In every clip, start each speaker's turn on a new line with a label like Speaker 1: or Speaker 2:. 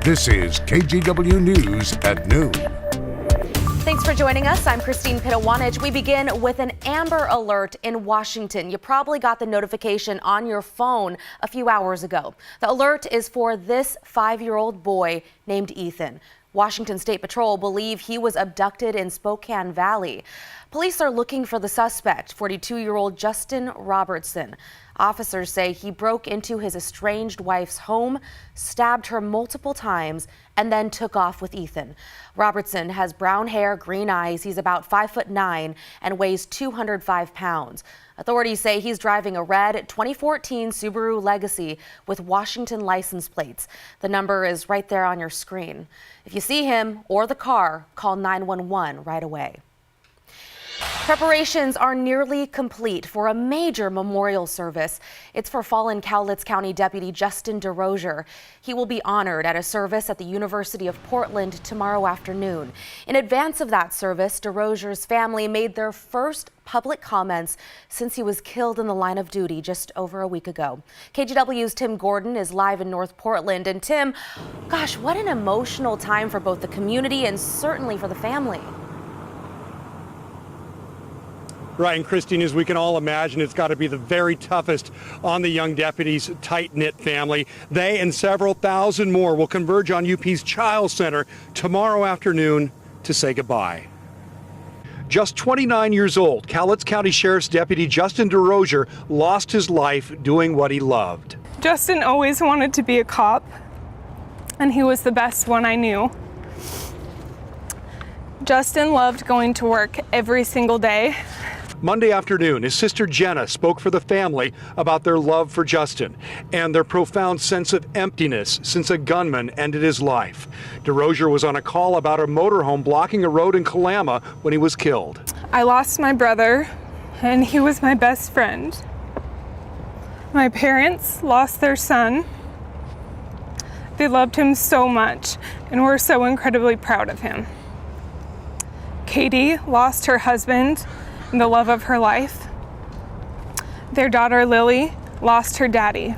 Speaker 1: This is KGW News at noon.
Speaker 2: Thanks for joining us. I'm Christine Pitawanich. We begin with an Amber Alert in Washington. You probably got the notification on your phone a few hours ago. The alert is for this 5-year-old boy named Ethan. Washington State Patrol believe he was abducted in Spokane Valley. Police are looking for the suspect, 42-year-old Justin Robertson. Officers say he broke into his estranged wife's home, stabbed her multiple times, and then took off with Ethan. Robertson has brown hair, green eyes. He's about 5'9" and weighs 205 pounds. Authorities say he's driving a red 2014 Subaru Legacy with Washington license plates. The number is right there on your screen. If you see him or the car, call 911 right away. Preparations are nearly complete for a major memorial service. It's for fallen Cowlitz County Deputy Justin Derosier. He will be honored at a service at the University of Portland tomorrow afternoon. In advance of that service, Derosier's family made their first public comments since he was killed in the line of duty just over a week ago. KGW's Tim Gordon is live in North Portland. And Tim, gosh, what an emotional time for both the community and certainly for the family.
Speaker 3: Right, and Christine, as we can all imagine, it's got to be the very toughest on the young deputy's tight-knit family. They and several thousand more will converge on UP's Child Center tomorrow afternoon to say goodbye. Just 29 years old, Cowlitz County Sheriff's Deputy Justin Derosier lost his life doing what he loved.
Speaker 4: Justin always wanted to be a cop, and he was the best one I knew. Justin loved going to work every single day.
Speaker 3: Monday afternoon, his sister Jenna spoke for the family about their love for Justin and their profound sense of emptiness since a gunman ended his life. Derosier was on a call about a motorhome blocking a road in Kalama when he was killed.
Speaker 4: I lost my brother, and he was my best friend. My parents lost their son. They loved him so much and were so incredibly proud of him. Katie lost her husband and the love of her life. Their daughter Lily lost her daddy.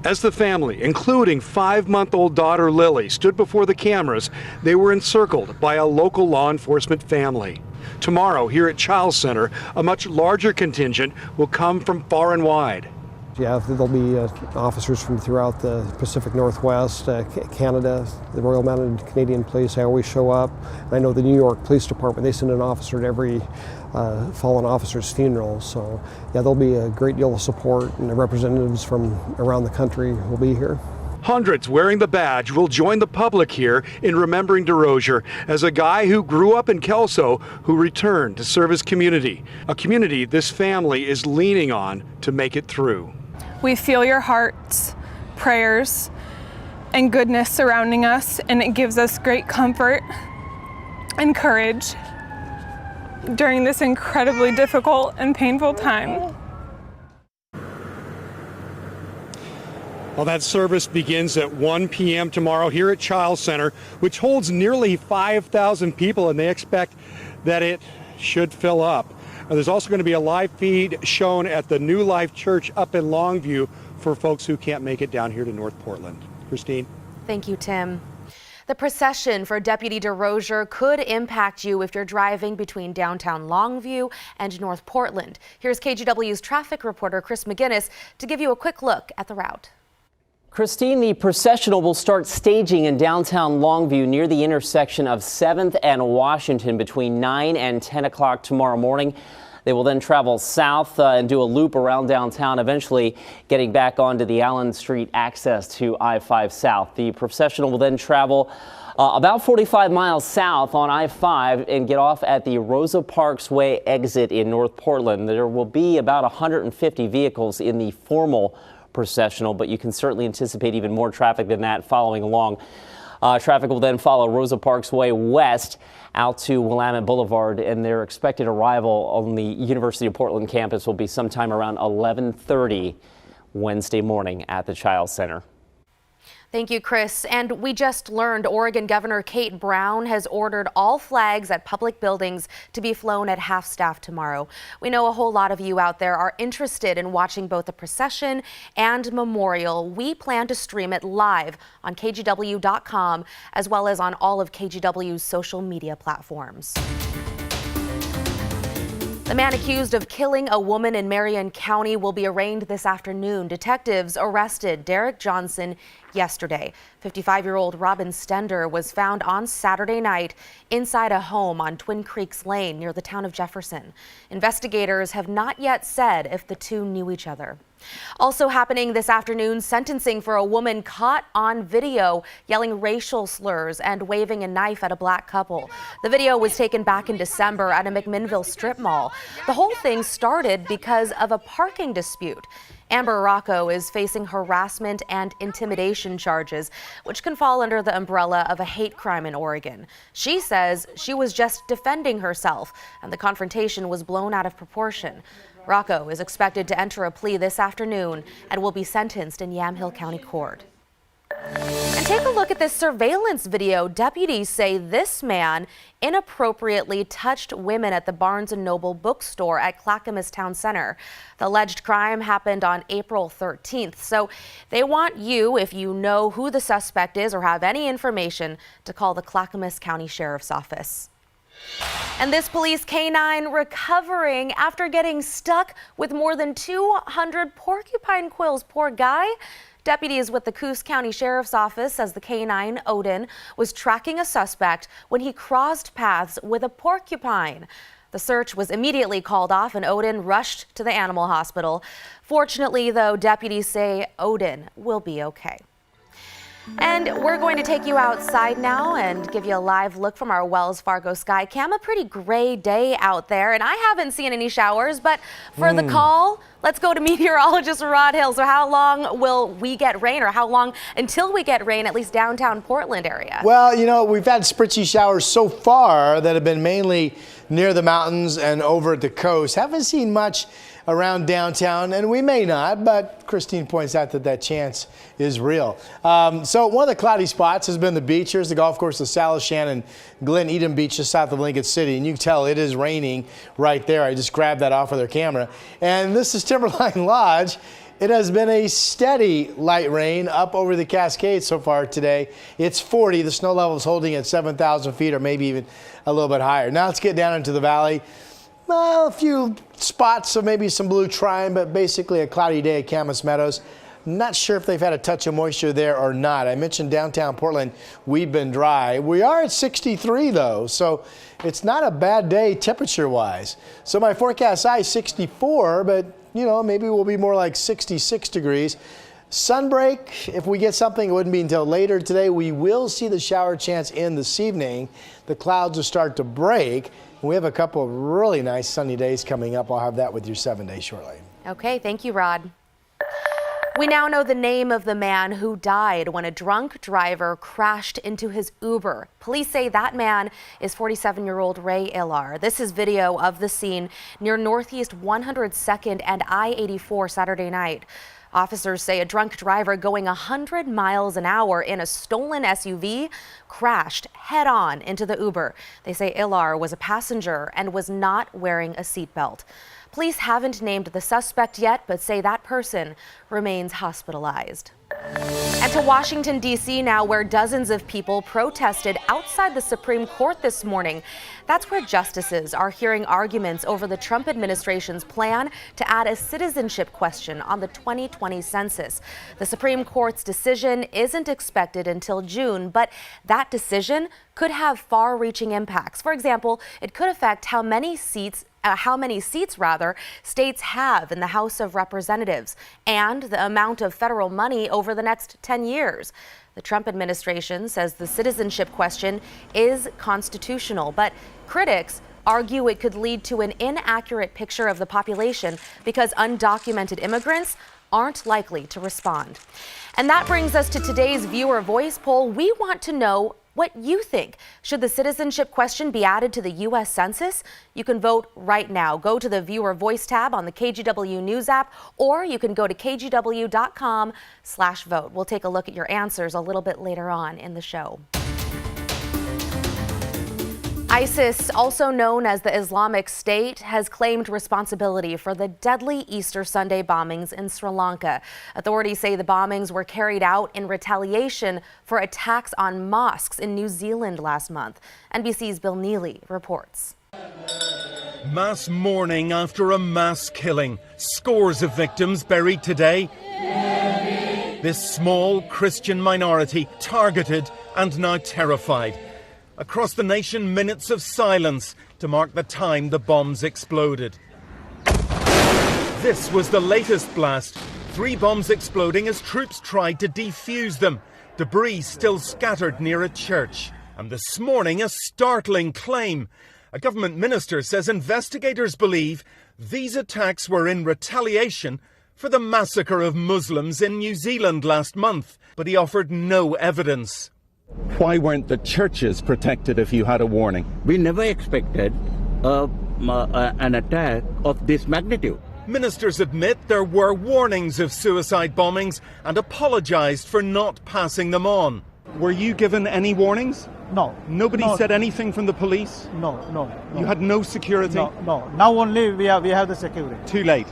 Speaker 3: As the family, including 5-month-old daughter Lily, stood before the cameras, they were encircled by a local law enforcement family. Tomorrow, here at Child Center, a much larger contingent will come from far and wide.
Speaker 5: Yeah, there'll be officers from throughout the Pacific Northwest, Canada, the Royal Mounted Canadian Police. I always show up. And I know the New York Police Department, they send an officer to every fallen officer's funeral. So yeah, there'll be a great deal of support, and the representatives from around the country will be here.
Speaker 3: Hundreds wearing the badge will join the public here in remembering Derosier as a guy who grew up in Kelso who returned to serve his community, a community this family is leaning on to make it through.
Speaker 4: We feel your hearts, prayers, and goodness surrounding us, and it gives us great comfort and courage during this incredibly difficult and painful time.
Speaker 3: Well, that service begins at 1 p.m. tomorrow here at Child Center, which holds nearly 5,000 people, and they expect that it should fill up. There's also going to be a live feed shown at the New Life Church up in Longview for folks who can't make it down here to North Portland. Christine?
Speaker 2: Thank you, Tim. The procession for Deputy Derosier could impact you if you're driving between downtown Longview and North Portland. Here's KGW's traffic reporter Chris McGinnis to give you a quick look at the route.
Speaker 6: Christine, the processional will start staging in downtown Longview near the intersection of 7th and Washington between 9 and 10 o'clock tomorrow morning. They will then travel south and do a loop around downtown, eventually getting back onto the Allen Street access to I-5 South. The processional will then travel about 45 miles south on I-5 and get off at the Rosa Parks Way exit in North Portland. There will be about 150 vehicles in the formal processional, but you can certainly anticipate even more traffic than that following along. Traffic will then follow Rosa Parks Way west out to Willamette Boulevard, and their expected arrival on the University of Portland campus will be sometime around 11:30 Wednesday morning at the Child Center.
Speaker 2: Thank you, Chris. And we just learned Oregon Governor Kate Brown has ordered all flags at public buildings to be flown at half-staff tomorrow. We know a whole lot of you out there are interested in watching both the procession and memorial. We plan to stream it live on KGW.com as well as on all of KGW's social media platforms. The man accused of killing a woman in Marion County will be arraigned this afternoon. Detectives arrested Derek Johnson yesterday. 55-year-old Robin Stender was found on Saturday night inside a home on Twin Creeks Lane near the town of Jefferson. Investigators have not yet said if the two knew each other. Also happening this afternoon, sentencing for a woman caught on video yelling racial slurs and waving a knife at a black couple. The video was taken back in December at a McMinnville strip mall. The whole thing started because of a parking dispute. Amber Rocco is facing harassment and intimidation charges, which can fall under the umbrella of a hate crime in Oregon. She says she was just defending herself, and the confrontation was blown out of proportion. Rocco is expected to enter a plea this afternoon and will be sentenced in Yamhill County Court. And take a look at this surveillance video. Deputies say this man inappropriately touched women at the Barnes & Noble bookstore at Clackamas Town Center. The alleged crime happened on April 13th. So they want you, if you know who the suspect is or have any information, to call the Clackamas County Sheriff's Office. And this police canine recovering after getting stuck with more than 200 porcupine quills. Poor guy. Deputies with the Coos County Sheriff's Office says the canine, Odin, was tracking a suspect when he crossed paths with a porcupine. The search was immediately called off and Odin rushed to the animal hospital. Fortunately, though, deputies say Odin will be okay. And we're going to take you outside now and give you a live look from our Wells Fargo sky cam. A pretty gray day out there, and I haven't seen any showers, but for the call, let's go to meteorologist Rod Hill. So how long will we get rain, or how long until we get rain, at least downtown Portland area?
Speaker 7: Well, you know, we've had spritzy showers so far that have been mainly near the mountains and over at the coast. Haven't seen much around downtown, and we may not, but Christine points out that that chance is real. So one of the cloudy spots has been the beach. Here's the golf course of Salishan and Glen Eden Beach just south of Lincoln City, and you can tell it is raining right there. I just grabbed that off of their camera. And this is Timberline Lodge. It has been a steady light rain up over the Cascades so far today. It's 40. The snow level is holding at 7,000 feet or maybe even a little bit higher. Now let's get down into the valley. Well, a few spots of maybe some blue trine, but basically a cloudy day at Camas Meadows. Not sure if they've had a touch of moisture there or not. I mentioned downtown Portland, we've been dry. We are at 63 though, so it's not a bad day temperature-wise. So my forecast high is 64, but you know, maybe we'll be more like 66 degrees. Sunbreak, if we get something, it wouldn't be until later today. We will see the shower chance in this evening. The clouds will start to break. We have a couple of really nice sunny days coming up. I'll have that with your 7 days shortly. Okay,
Speaker 2: thank you, Rod. We now know the name of the man who died when a drunk driver crashed into his Uber. Police say that man is 47-year-old Ray Illar. This is video of the scene near Northeast 102nd and I-84 Saturday night. Officers say a drunk driver going 100 miles an hour in a stolen SUV crashed head-on into the Uber. They say Illar was a passenger and was not wearing a seatbelt. Police haven't named the suspect yet, but say that person remains hospitalized. And to Washington, D.C. now, where dozens of people protested outside the Supreme Court this morning. That's where justices are hearing arguments over the Trump administration's plan to add a citizenship question on the 2020 census. The Supreme Court's decision isn't expected until June, but that decision could have far-reaching impacts. For example, it could affect how many seats states have in the House of Representatives and the amount of federal money over the next 10 years. The Trump administration says the citizenship question is constitutional, but critics argue it could lead to an inaccurate picture of the population because undocumented immigrants aren't likely to respond. And that brings us to today's viewer voice poll. We want to know what you think. Should the citizenship question be added to the U.S. Census? You can vote right now. Go to the Viewer Voice tab on the KGW News app, or you can go to kgw.com/vote. We'll take a look at your answers a little bit later on in the show. ISIS, also known as the Islamic State, has claimed responsibility for the deadly Easter Sunday bombings in Sri Lanka. Authorities say the bombings were carried out in retaliation for attacks on mosques in New Zealand last month. NBC's Bill Neely reports.
Speaker 8: Mass mourning after a mass killing. Scores of victims buried today. This small Christian minority targeted and now terrified. Across the nation, minutes of silence to mark the time the bombs exploded. This was the latest blast. 3 bombs exploding as troops tried to defuse them. Debris still scattered near a church. And this morning, a startling claim. A government minister says investigators believe these attacks were in retaliation for the massacre of Muslims in New Zealand last month. But he offered no evidence. Why weren't the churches protected if you had a warning?
Speaker 9: We never expected an attack of this magnitude.
Speaker 8: Ministers admit there were warnings of suicide bombings and apologised for not passing them on. Were you given any warnings?
Speaker 10: No.
Speaker 8: Nobody said anything from the police?
Speaker 10: No.
Speaker 8: You had no security?
Speaker 10: No. Now only we have the security.
Speaker 8: Too late?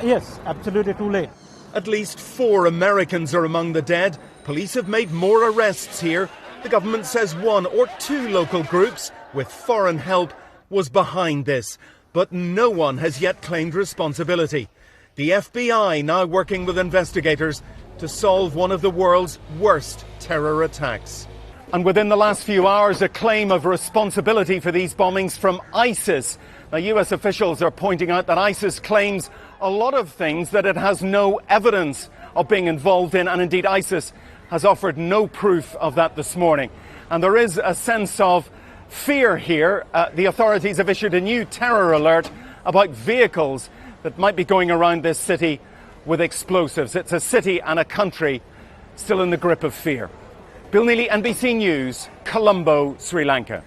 Speaker 10: Yes, absolutely too late.
Speaker 8: At least 4 Americans are among the dead. Police have made more arrests here. The government says 1 or 2 local groups, with foreign help, was behind this. But no one has yet claimed responsibility. The FBI now working with investigators to solve one of the world's worst terror attacks. And within the last few hours, a claim of responsibility for these bombings from ISIS. Now, US officials are pointing out that ISIS claims a lot of things that it has no evidence of being involved in, and indeed ISIS has offered no proof of that this morning. And there is a sense of fear here. The authorities have issued a new terror alert about vehicles that might be going around this city with explosives. It's a city and a country still in the grip of fear. Bill Neely, NBC News, Colombo, Sri Lanka.